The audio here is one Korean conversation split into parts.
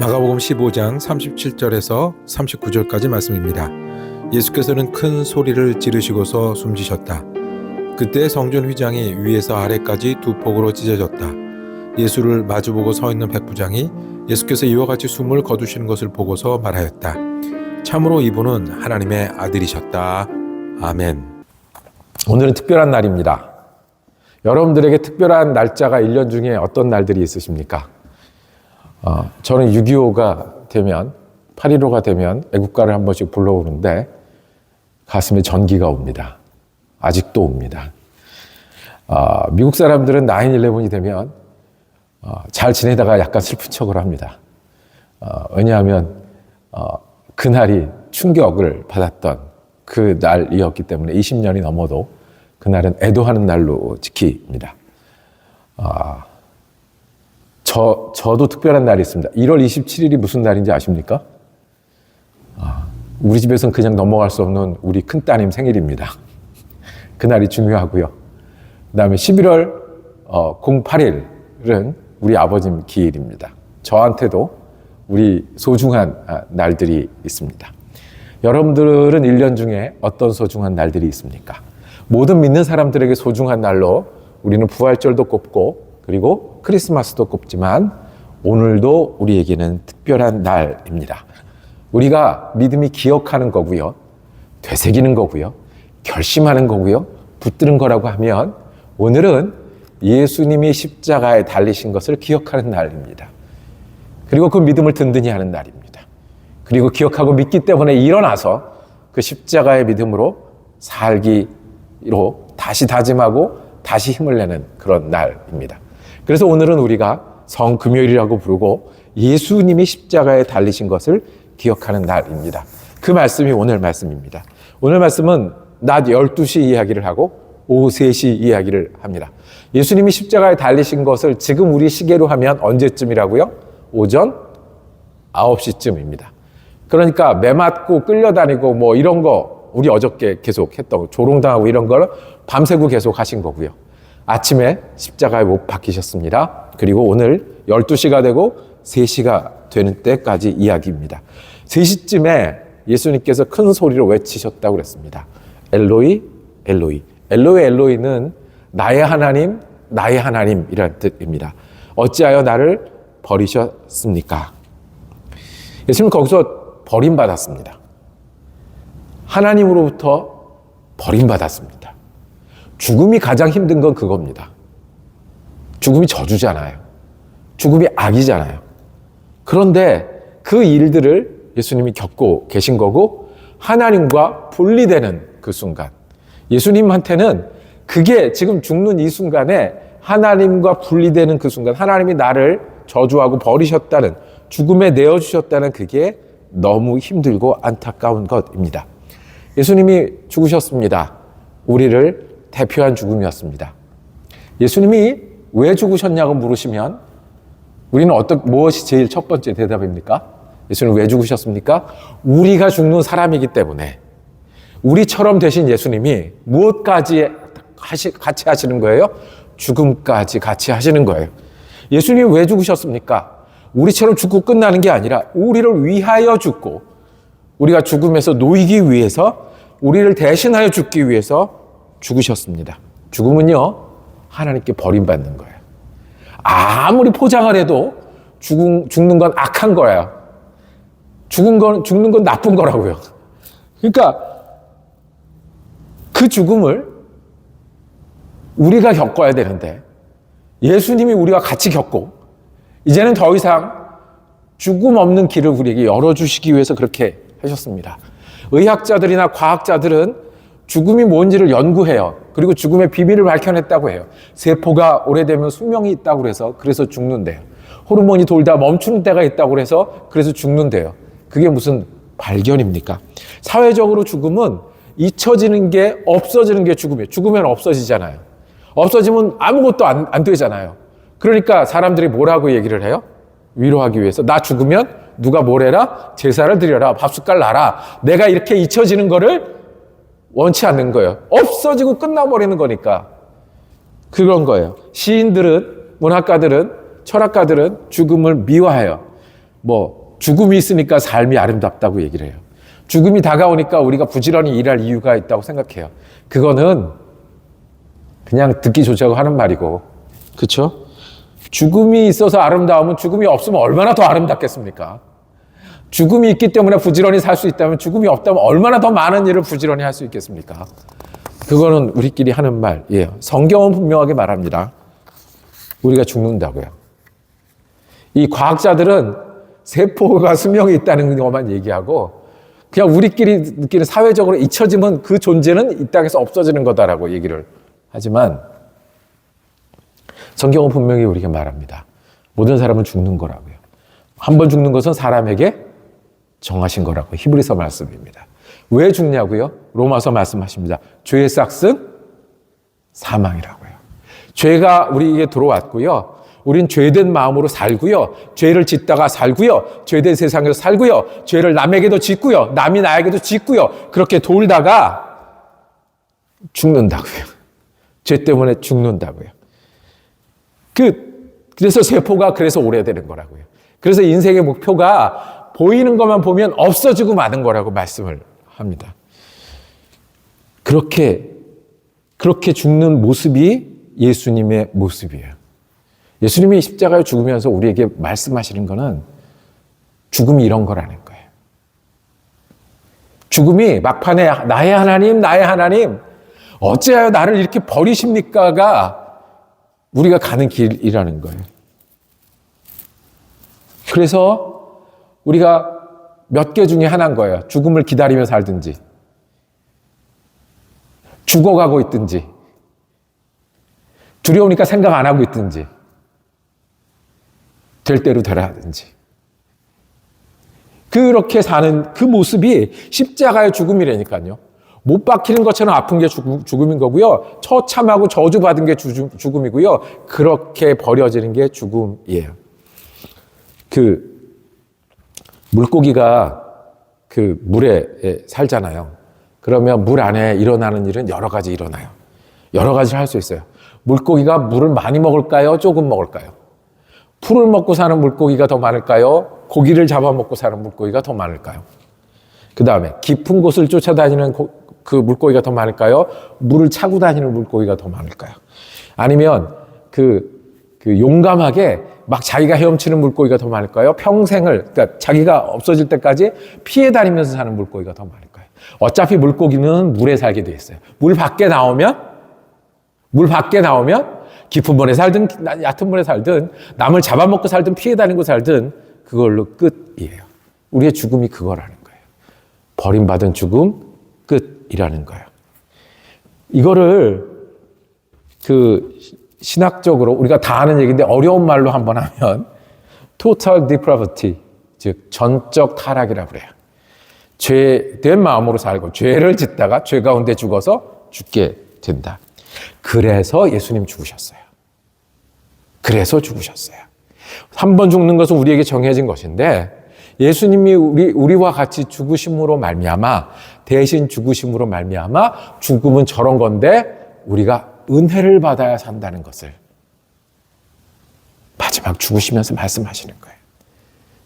마가복음 15장 37절에서 39절까지 말씀입니다. 예수께서는 큰 소리를 지르시고서 숨지셨다. 그때 성전 휘장이 위에서 아래까지 두 폭으로 찢어졌다. 예수를 마주보고 서 있는 백부장이 예수께서 이와 같이 숨을 거두시는 것을 보고서 말하였다. 참으로 이분은 하나님의 아들이셨다. 아멘. 오늘은 특별한 날입니다. 여러분들에게 특별한 날짜가 1년 중에 어떤 날들이 있으십니까? 저는 6.25가 되면, 8.15가 되면 애국가를 한 번씩 불러오는데 가슴에 전기가 옵니다. 아직도 옵니다. 미국 사람들은 9/11이 되면 잘 지내다가 약간 슬픈 척을 합니다. 왜냐하면 그날이 충격을 받았던 그 날이었기 때문에 20년이 넘어도 그날은 애도하는 날로 지킵니다. 저도 특별한 날이 있습니다. 1월 27일이 무슨 날인지 아십니까? 우리 집에서는 그냥 넘어갈 수 없는 우리 큰따님 생일입니다. 그날이 중요하고요. 그 다음에 11월 08일은 우리 아버님 기일입니다. 저한테도 우리 소중한 날들이 있습니다. 여러분들은 1년 중에 어떤 소중한 날들이 있습니까? 모든 믿는 사람들에게 소중한 날로 우리는 부활절도 꼽고 그리고 크리스마스도 꼽지만 오늘도 우리에게는 특별한 날입니다. 우리가 믿음이 기억하는 거고요. 되새기는 거고요. 결심하는 거고요. 붙드는 거라고 하면 오늘은 예수님이 십자가에 달리신 것을 기억하는 날입니다. 그리고 그 믿음을 든든히 하는 날입니다. 그리고 기억하고 믿기 때문에 일어나서 그 십자가의 믿음으로 살기로 다시 다짐하고 다시 힘을 내는 그런 날입니다. 그래서 오늘은 우리가 성금요일이라고 부르고 예수님이 십자가에 달리신 것을 기억하는 날입니다. 그 말씀이 오늘 말씀입니다. 오늘 말씀은 낮 12시 이야기를 하고 오후 3시 이야기를 합니다. 예수님이 십자가에 달리신 것을 지금 우리 시계로 하면 언제쯤이라고요? 오전 9시쯤입니다. 그러니까 매 맞고 끌려다니고 뭐 이런 거 우리 어저께 계속 했던 조롱당하고 이런 걸 밤새고 계속 하신 거고요. 아침에 십자가에 못 박히셨습니다. 그리고 오늘 12시가 되고 3시가 되는 때까지 이야기입니다. 3시쯤에 예수님께서 큰 소리로 외치셨다고 그랬습니다. 엘로이, 엘로이. 엘로이, 엘로이는 나의 하나님, 나의 하나님이라는 뜻입니다. 어찌하여 나를 버리셨습니까? 예수님은 거기서 버림받았습니다. 하나님으로부터 버림받았습니다. 죽음이 가장 힘든 건 그겁니다. 죽음이 저주잖아요. 죽음이 악이잖아요. 그런데 그 일들을 예수님이 겪고 계신 거고 하나님과 분리되는 그 순간, 예수님한테는 그게 지금 죽는 이 순간에 하나님과 분리되는 그 순간, 하나님이 나를 저주하고 버리셨다는, 죽음에 내어주셨다는 그게 너무 힘들고 안타까운 것입니다. 예수님이 죽으셨습니다. 우리를 대표한 죽음이었습니다. 예수님이 왜 죽으셨냐고 물으시면 우리는 무엇이 제일 첫 번째 대답입니까? 예수님 왜 죽으셨습니까? 우리가 죽는 사람이기 때문에. 우리처럼 되신 예수님이 무엇까지 같이 하시는 거예요? 죽음까지 같이 하시는 거예요. 예수님이 왜 죽으셨습니까? 우리처럼 죽고 끝나는 게 아니라 우리를 위하여 죽고 우리가 죽음에서 놓이기 위해서 우리를 대신하여 죽기 위해서 죽으셨습니다. 죽음은요, 하나님께 버림받는 거예요. 아무리 포장을 해도 죽는 건 악한 거예요. 죽는 건 나쁜 거라고요. 그러니까 그 죽음을 우리가 겪어야 되는데 예수님이 우리와 같이 겪고 이제는 더 이상 죽음 없는 길을 우리에게 열어주시기 위해서 그렇게 하셨습니다. 의학자들이나 과학자들은 죽음이 뭔지를 연구해요. 그리고 죽음의 비밀을 밝혀냈다고 해요. 세포가 오래되면 수명이 있다고 해서 그래서 죽는데요. 호르몬이 돌다 멈추는 때가 있다고 해서 그래서 죽는데요. 그게 무슨 발견입니까? 사회적으로 죽음은 잊혀지는 게 없어지는 게 죽음이에요. 죽으면 없어지잖아요. 없어지면 아무것도 안 되잖아요. 그러니까 사람들이 뭐라고 얘기를 해요? 위로하기 위해서. 나 죽으면 누가 뭘 해라? 제사를 드려라. 밥숟갈 놔라. 내가 이렇게 잊혀지는 거를 원치 않는 거예요. 없어지고 끝나버리는 거니까. 그런 거예요. 시인들은, 문학가들은, 철학가들은 죽음을 미워해요. 뭐 죽음이 있으니까 삶이 아름답다고 얘기를 해요. 죽음이 다가오니까 우리가 부지런히 일할 이유가 있다고 생각해요. 그거는 그냥 듣기 좋자고 하는 말이고, 그렇죠? 죽음이 있어서 아름다우면 죽음이 없으면 얼마나 더 아름답겠습니까? 죽음이 있기 때문에 부지런히 살 수 있다면 죽음이 없다면 얼마나 더 많은 일을 부지런히 할 수 있겠습니까? 그거는 우리끼리 하는 말이에요. 성경은 분명하게 말합니다. 우리가 죽는다고요. 이 과학자들은 세포가 수명이 있다는 것만 얘기하고 그냥 우리끼리 느끼는 사회적으로 잊혀지면 그 존재는 이 땅에서 없어지는 거다라고 얘기를 하지만 성경은 분명히 우리에게 말합니다. 모든 사람은 죽는 거라고요. 한 번 죽는 것은 사람에게 정하신 거라고 히브리서 말씀입니다. 왜 죽냐고요? 로마서 말씀하십니다. 죄의 싹은 사망이라고요. 죄가 우리에게 들어왔고요. 우린 죄된 마음으로 살고요. 죄를 짓다가 살고요. 죄된 세상에서 살고요. 죄를 남에게도 짓고요. 남이 나에게도 짓고요. 그렇게 돌다가 죽는다고요. 죄 때문에 죽는다고요. 그래서 세포가 그래서 오래되는 거라고요. 그래서 인생의 목표가 보이는 것만 보면 없어지고 마는 거라고 말씀을 합니다. 그렇게 죽는 모습이 예수님의 모습이에요. 예수님이 십자가에 죽으면서 우리에게 말씀하시는 거는 죽음이 이런 거라는 거예요. 죽음이 막판에 나의 하나님, 어찌하여 나를 이렇게 버리십니까가 우리가 가는 길이라는 거예요. 그래서 우리가 몇 개 중에 하나인 거예요. 죽음을 기다리며 살든지, 죽어가고 있든지, 두려우니까 생각 안 하고 있든지, 될 대로 되라 하든지. 그렇게 사는 그 모습이 십자가의 죽음이라니까요. 못 박히는 것처럼 아픈 게 죽음인 거고요. 처참하고 저주받은 게 죽음이고요. 그렇게 버려지는 게 죽음이에요. 물고기가 물에 살잖아요. 그러면 물 안에 일어나는 일은 여러 가지 일어나요. 여러 가지를 할 수 있어요. 물고기가 물을 많이 먹을까요? 조금 먹을까요? 풀을 먹고 사는 물고기가 더 많을까요? 고기를 잡아먹고 사는 물고기가 더 많을까요? 그 다음에 깊은 곳을 쫓아다니는 그 물고기가 더 많을까요? 물을 차고 다니는 물고기가 더 많을까요? 아니면 용감하게 막 자기가 헤엄치는 물고기가 더 많을까요? 그러니까 자기가 없어질 때까지 피해 다니면서 사는 물고기가 더 많을까요? 어차피 물고기는 물에 살게 돼 있어요. 물 밖에 나오면 깊은 물에 살든 얕은 물에 살든 남을 잡아먹고 살든 피해 다니고 살든 그걸로 끝이에요. 우리의 죽음이 그거라는 거예요. 버림받은 죽음 끝이라는 거예요. 이거를 신학적으로 우리가 다 아는 얘기인데 어려운 말로 한번 하면 total depravity, 즉 전적 타락이라고 그래요. 죄된 마음으로 살고 죄를 짓다가 죄 가운데 죽어서 죽게 된다. 그래서 예수님 죽으셨어요. 한 번 죽는 것은 우리에게 정해진 것인데 예수님이 우리와 같이 죽으심으로 말미암아, 대신 죽으심으로 말미암아 죽음은 저런 건데 우리가 은혜를 받아야 산다는 것을 마지막 죽으시면서 말씀하시는 거예요.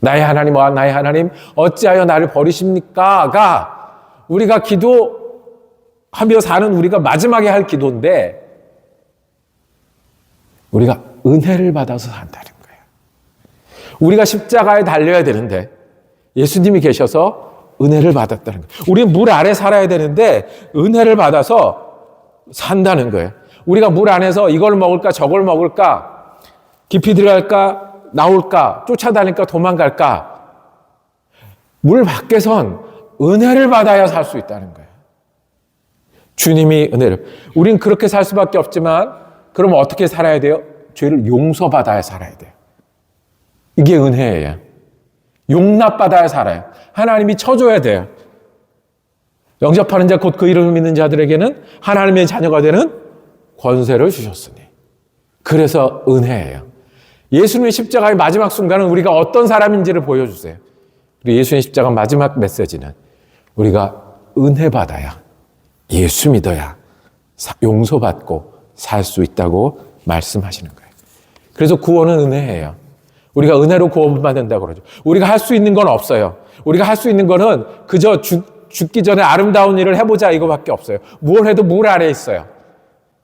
나의 하나님 어찌하여 나를 버리십니까?가 우리가 기도하며 사는 우리가 마지막에 할 기도인데 우리가 은혜를 받아서 산다는 거예요. 우리가 십자가에 달려야 되는데 예수님이 계셔서 은혜를 받았다는 거예요. 우리는 물 아래 살아야 되는데 은혜를 받아서 산다는 거예요. 우리가 물 안에서 이걸 먹을까 저걸 먹을까, 깊이 들어갈까 나올까, 쫓아다닐까 도망갈까, 물 밖에선 은혜를 받아야 살 수 있다는 거예요. 주님이 은혜를. 우린 그렇게 살 수밖에 없지만 그럼 어떻게 살아야 돼요? 죄를 용서받아야 살아야 돼요. 이게 은혜예요. 용납받아야 살아요. 하나님이 쳐줘야 돼요. 영접하는 자 곧 그 이름을 믿는 자들에게는 하나님의 자녀가 되는 권세를 주셨으니. 그래서 은혜예요. 예수님의 십자가의 마지막 순간은 우리가 어떤 사람인지를 보여주세요. 그리고 예수님의 십자가 마지막 메시지는 우리가 은혜 받아야, 예수 믿어야 용서받고 살 수 있다고 말씀하시는 거예요. 그래서 구원은 은혜예요. 우리가 은혜로 구원받는다고 그러죠. 우리가 할 수 있는 건 없어요. 우리가 할 수 있는 거는 그저 죽기 전에 아름다운 일을 해보자 이거밖에 없어요. 뭘 해도 물 아래에 있어요.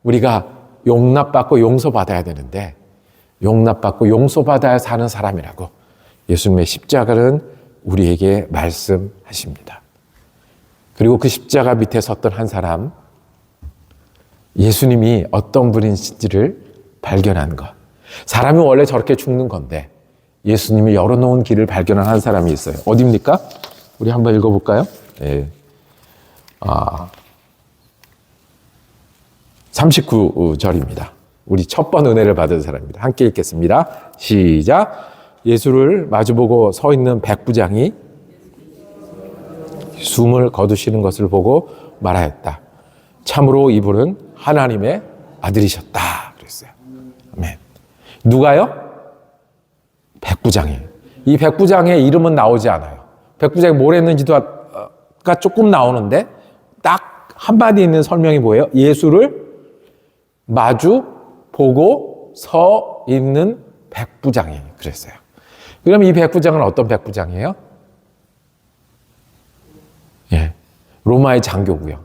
우리가 용납받고 용서받아야 되는데 용납받고 용서받아야 사는 사람이라고 예수님의 십자가는 우리에게 말씀하십니다. 그리고 그 십자가 밑에 섰던 한 사람, 예수님이 어떤 분인지를 발견한 것. 사람이 원래 저렇게 죽는 건데 예수님이 열어놓은 길을 발견한 한 사람이 있어요. 어디입니까? 우리 한번 읽어볼까요? 네. 39절입니다. 우리 첫 번 은혜를 받은 사람입니다. 함께 읽겠습니다. 시작. 예수를 마주보고 서 있는 백부장이 숨을 거두시는 것을 보고 말하였다. 참으로 이분은 하나님의 아들이셨다. 그랬어요. 아멘. 누가요? 백부장이. 이 백부장의 이름은 나오지 않아요. 백부장이 뭘 했는지가 조금 나오는데 딱 한마디 있는 설명이 뭐예요? 예수를 마주 보고 서 있는 백부장이 그랬어요. 그럼 이 백부장은 어떤 백부장이에요? 예, 로마의 장교고요.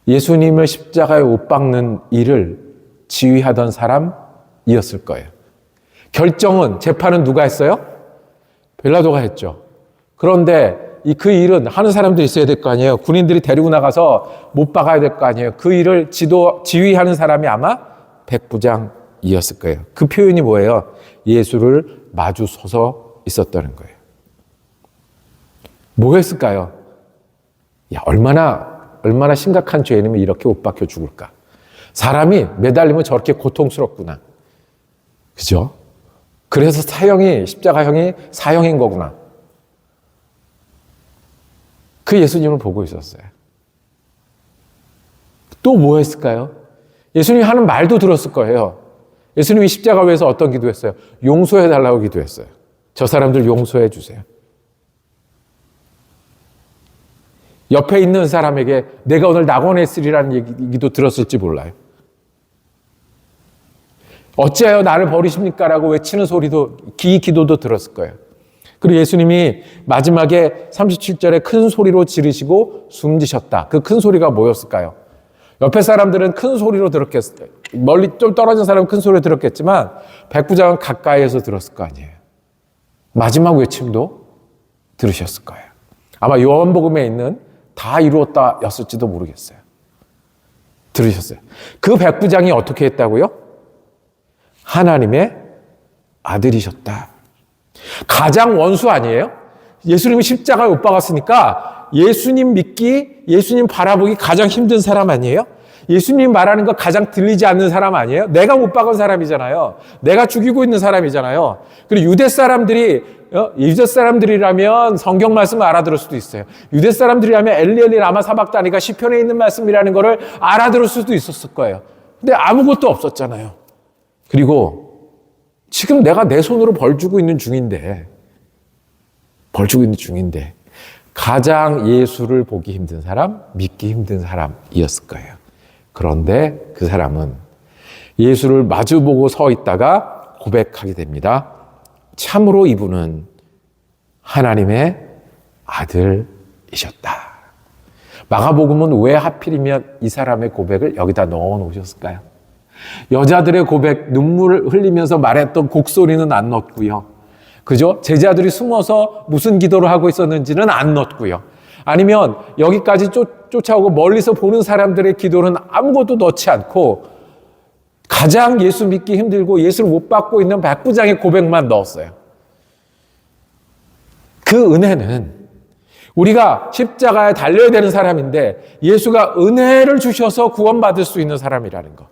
예수님을 십자가에 못 박는 일을 지휘하던 사람이었을 거예요. 결정은, 재판은 누가 했어요? 빌라도가 했죠. 그런데 그 일은 하는 사람들이 있어야 될 거 아니에요. 군인들이 데리고 나가서 못 박아야 될 거 아니에요. 그 일을 지휘하는 사람이 아마 백부장이었을 거예요. 그 표현이 뭐예요? 예수를 마주 서서 있었다는 거예요. 뭐 했을까요? 야, 얼마나 심각한 죄인이면 이렇게 못 박혀 죽을까? 사람이 매달리면 저렇게 고통스럽구나. 그죠? 그래서 십자가형이 사형인 거구나. 그 예수님을 보고 있었어요. 또 뭐 했을까요? 예수님이 하는 말도 들었을 거예요. 예수님이 십자가 위에서 어떤 기도했어요? 용서해달라고 기도했어요. 저 사람들 용서해 주세요. 옆에 있는 사람에게 내가 오늘 낙원했으리라는 얘기도 들었을지 몰라요. 어찌하여 나를 버리십니까? 라고 외치는 소리도, 기도도 들었을 거예요. 그리고 예수님이 마지막에 37절에 큰 소리로 지르시고 숨지셨다. 그 큰 소리가 뭐였을까요? 옆에 사람들은 큰 소리로 들었겠어요. 멀리 좀 떨어진 사람은 큰 소리로 들었겠지만 백부장은 가까이에서 들었을 거 아니에요. 마지막 외침도 들으셨을 거예요. 아마 요한복음에 있는 다 이루었다 였을지도 모르겠어요. 들으셨어요. 그 백부장이 어떻게 했다고요? 하나님의 아들이셨다. 가장 원수 아니에요? 예수님이 십자가에 못 박았으니까 예수님 믿기, 예수님 바라보기 가장 힘든 사람 아니에요? 예수님 말하는 거 가장 들리지 않는 사람 아니에요? 내가 못 박은 사람이잖아요. 내가 죽이고 있는 사람이잖아요. 그리고 유대 사람들이라면 성경 말씀을 알아들을 수도 있어요. 유대 사람들이라면 엘리 라마 사박다니가 시편에 있는 말씀이라는 거를 알아들을 수도 있었을 거예요. 근데 아무것도 없었잖아요. 그리고 지금 내가 내 손으로 벌 주고 있는 중인데 가장 예수를 보기 힘든 사람, 믿기 힘든 사람이었을 거예요. 그런데 그 사람은 예수를 마주보고 서 있다가 고백하게 됩니다. 참으로 이분은 하나님의 아들이셨다. 마가복음은 왜 하필이면 이 사람의 고백을 여기다 넣어 놓으셨을까요? 여자들의 고백, 눈물을 흘리면서 말했던 곡소리는 안 넣었고요. 그죠? 제자들이 숨어서 무슨 기도를 하고 있었는지는 안 넣었고요. 아니면 여기까지 쫓아오고 멀리서 보는 사람들의 기도는 아무것도 넣지 않고 가장 예수 믿기 힘들고 예수를 못 받고 있는 백부장의 고백만 넣었어요. 그 은혜는 우리가 십자가에 달려야 되는 사람인데 예수가 은혜를 주셔서 구원받을 수 있는 사람이라는 것.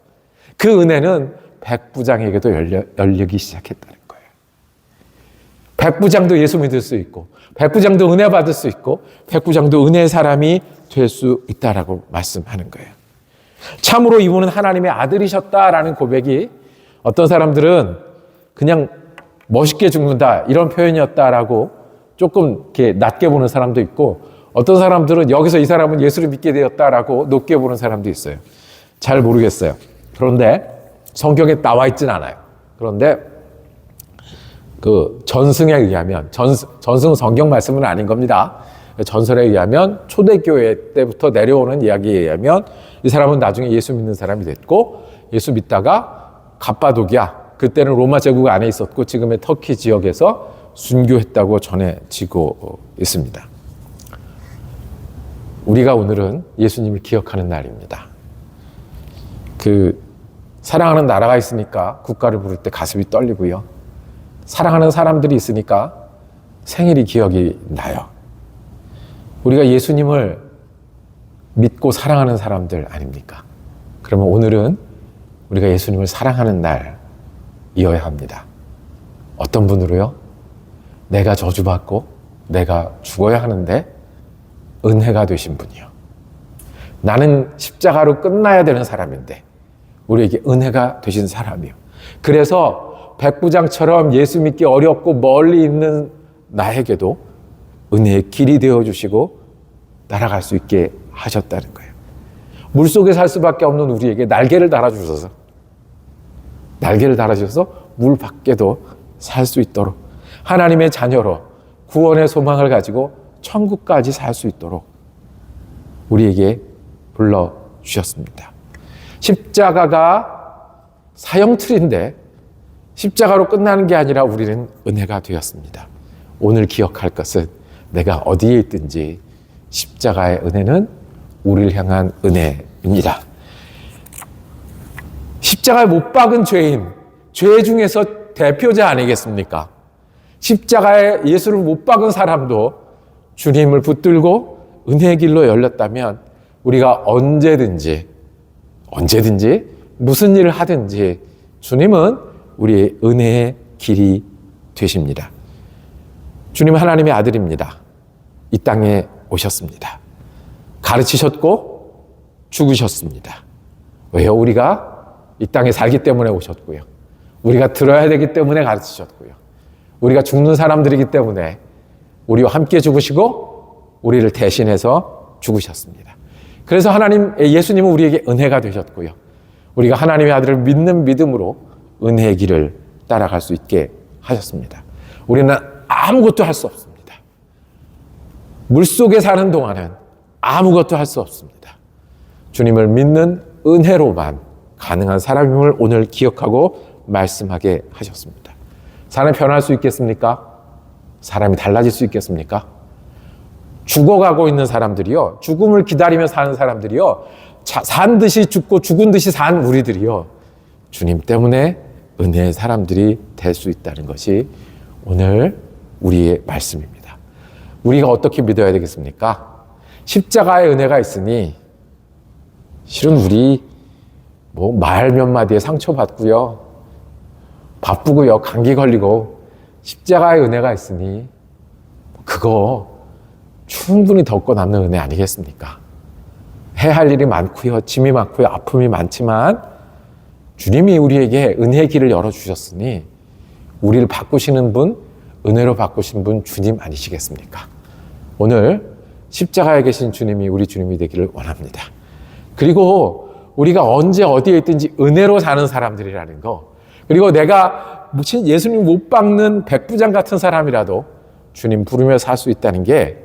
그 은혜는 백부장에게도 열리기 시작했다는 거예요. 백부장도 예수 믿을 수 있고 백부장도 은혜 받을 수 있고 백부장도 은혜의 사람이 될 수 있다라고 말씀하는 거예요. 참으로 이분은 하나님의 아들이셨다라는 고백이 어떤 사람들은 그냥 멋있게 죽는다 이런 표현이었다라고 조금 이렇게 낮게 보는 사람도 있고 어떤 사람들은 여기서 이 사람은 예수를 믿게 되었다라고 높게 보는 사람도 있어요. 잘 모르겠어요. 그런데 성경에 나와 있진 않아요. 그런데 그 전승에 의하면, 전승은 성경 말씀은 아닌 겁니다. 전설에 의하면 초대교회 때부터 내려오는 이야기에 의하면 이 사람은 나중에 예수 믿는 사람이 됐고, 예수 믿다가 갑바도기아, 그때는 로마 제국 안에 있었고 지금의 터키 지역에서 순교했다고 전해지고 있습니다. 우리가 오늘은 예수님을 기억하는 날입니다. 그 사랑하는 나라가 있으니까 국가를 부를 때 가슴이 떨리고요. 사랑하는 사람들이 있으니까 생일이 기억이 나요. 우리가 예수님을 믿고 사랑하는 사람들 아닙니까? 그러면 오늘은 우리가 예수님을 사랑하는 날이어야 합니다. 어떤 분으로요? 내가 저주받고 내가 죽어야 하는데 은혜가 되신 분이요. 나는 십자가로 끝나야 되는 사람인데 우리에게 은혜가 되신 사람이요. 그래서 백부장처럼 예수 믿기 어렵고 멀리 있는 나에게도 은혜의 길이 되어주시고 날아갈 수 있게 하셨다는 거예요. 물속에 살 수밖에 없는 우리에게 날개를 달아주셔서 물 밖에도 살 수 있도록 하나님의 자녀로 구원의 소망을 가지고 천국까지 살 수 있도록 우리에게 불러주셨습니다. 십자가가 사형틀인데 십자가로 끝나는 게 아니라 우리는 은혜가 되었습니다. 오늘 기억할 것은 내가 어디에 있든지 십자가의 은혜는 우리를 향한 은혜입니다. 십자가에 못 박은 죄인, 죄 중에서 대표자 아니겠습니까? 십자가에 예수를 못 박은 사람도 주님을 붙들고 은혜의 길로 열렸다면 우리가 언제든지 무슨 일을 하든지 주님은 우리의 은혜의 길이 되십니다. 주님 하나님의 아들입니다. 이 땅에 오셨습니다. 가르치셨고 죽으셨습니다. 왜요? 우리가 이 땅에 살기 때문에 오셨고요. 우리가 들어야 되기 때문에 가르치셨고요. 우리가 죽는 사람들이기 때문에 우리와 함께 죽으시고 우리를 대신해서 죽으셨습니다. 그래서 예수님은 우리에게 은혜가 되셨고요. 우리가 하나님의 아들을 믿는 믿음으로 은혜의 길을 따라갈 수 있게 하셨습니다. 우리는 아무것도 할 수 없습니다. 물속에 사는 동안은 아무것도 할 수 없습니다. 주님을 믿는 은혜로만 가능한 사람임을 오늘 기억하고 말씀하게 하셨습니다. 사람이 변할 수 있겠습니까? 사람이 달라질 수 있겠습니까? 죽어가고 있는 사람들이요, 죽음을 기다리며 사는 사람들이요, 산 듯이 죽고 죽은 듯이 산 우리들이요, 주님 때문에 은혜의 사람들이 될 수 있다는 것이 오늘 우리의 말씀입니다. 우리가 어떻게 믿어야 되겠습니까? 십자가의 은혜가 있으니 실은 우리 말 몇 마디에 상처받고요, 바쁘고요, 감기 걸리고 십자가의 은혜가 있으니 그거 충분히 덮고 남는 은혜 아니겠습니까? 해야 할 일이 많고요, 짐이 많고요, 아픔이 많지만 주님이 우리에게 은혜의 길을 열어주셨으니 우리를 바꾸시는 분, 은혜로 바꾸신 분 주님 아니시겠습니까? 오늘 십자가에 계신 주님이 우리 주님이 되기를 원합니다. 그리고 우리가 언제 어디에 있든지 은혜로 사는 사람들이라는 거, 그리고 내가 예수님 못 박는 백부장 같은 사람이라도 주님 부르며 살 수 있다는 게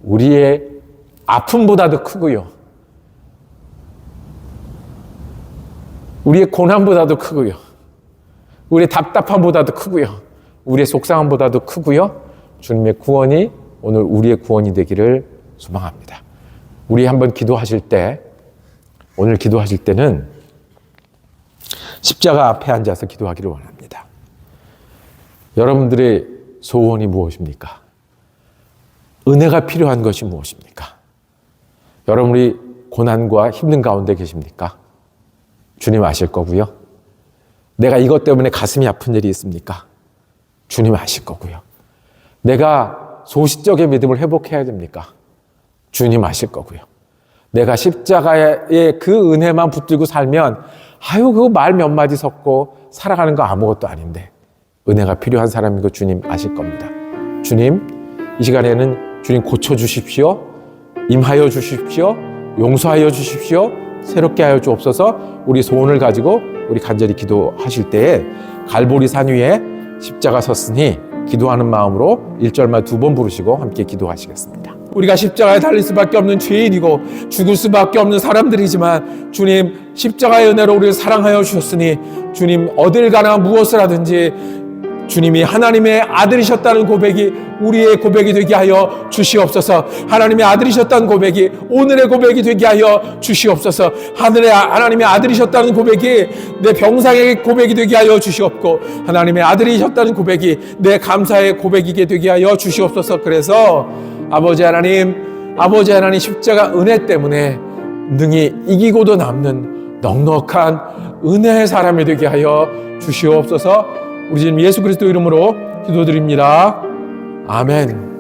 우리의 아픔보다도 크고요, 우리의 고난보다도 크고요, 우리의 답답함보다도 크고요, 우리의 속상함보다도 크고요, 주님의 구원이 오늘 우리의 구원이 되기를 소망합니다. 우리 한번 기도하실 때, 오늘 기도하실 때는 십자가 앞에 앉아서 기도하기를 원합니다. 여러분들의 소원이 무엇입니까? 은혜가 필요한 것이 무엇입니까? 여러분이 고난과 힘든 가운데 계십니까? 주님 아실 거고요. 내가 이것 때문에 가슴이 아픈 일이 있습니까? 주님 아실 거고요. 내가 소시적인 믿음을 회복해야 됩니까? 주님 아실 거고요. 내가 십자가의 그 은혜만 붙들고 살면 그거 말 몇 마디 섞고 살아가는 거 아무것도 아닌데 은혜가 필요한 사람인 거 주님 아실 겁니다. 주님, 이 시간에는 주님 고쳐주십시오. 임하여 주십시오. 용서하여 주십시오. 새롭게 하여 주옵소서. 우리 소원을 가지고 우리 간절히 기도하실 때에 갈보리 산 위에 십자가 섰으니 기도하는 마음으로 1절만 2번 부르시고 함께 기도하시겠습니다. 우리가 십자가에 달릴 수밖에 없는 죄인이고 죽을 수밖에 없는 사람들이지만 주님 십자가의 은혜로 우리를 사랑하여 주셨으니 주님 어딜 가나 무엇을 하든지 주님이 하나님의 아들이셨다는 고백이 우리의 고백이 되게 하여 주시옵소서. 하나님의 아들이셨다는 고백이 오늘의 고백이 되게 하여 주시옵소서. 하나님의 아들이셨다는 고백이 내 병상의 고백이 되게 하여 주시옵고 하나님의 아들이셨다는 고백이 내 감사의 고백이게 되게 하여 주시옵소서. 그래서 아버지 하나님 십자가 은혜 때문에 능히 이기고도 남는 넉넉한 은혜의 사람이 되게 하여 주시옵소서. 우리 주님 예수 그리스도 이름으로 기도드립니다. 아멘.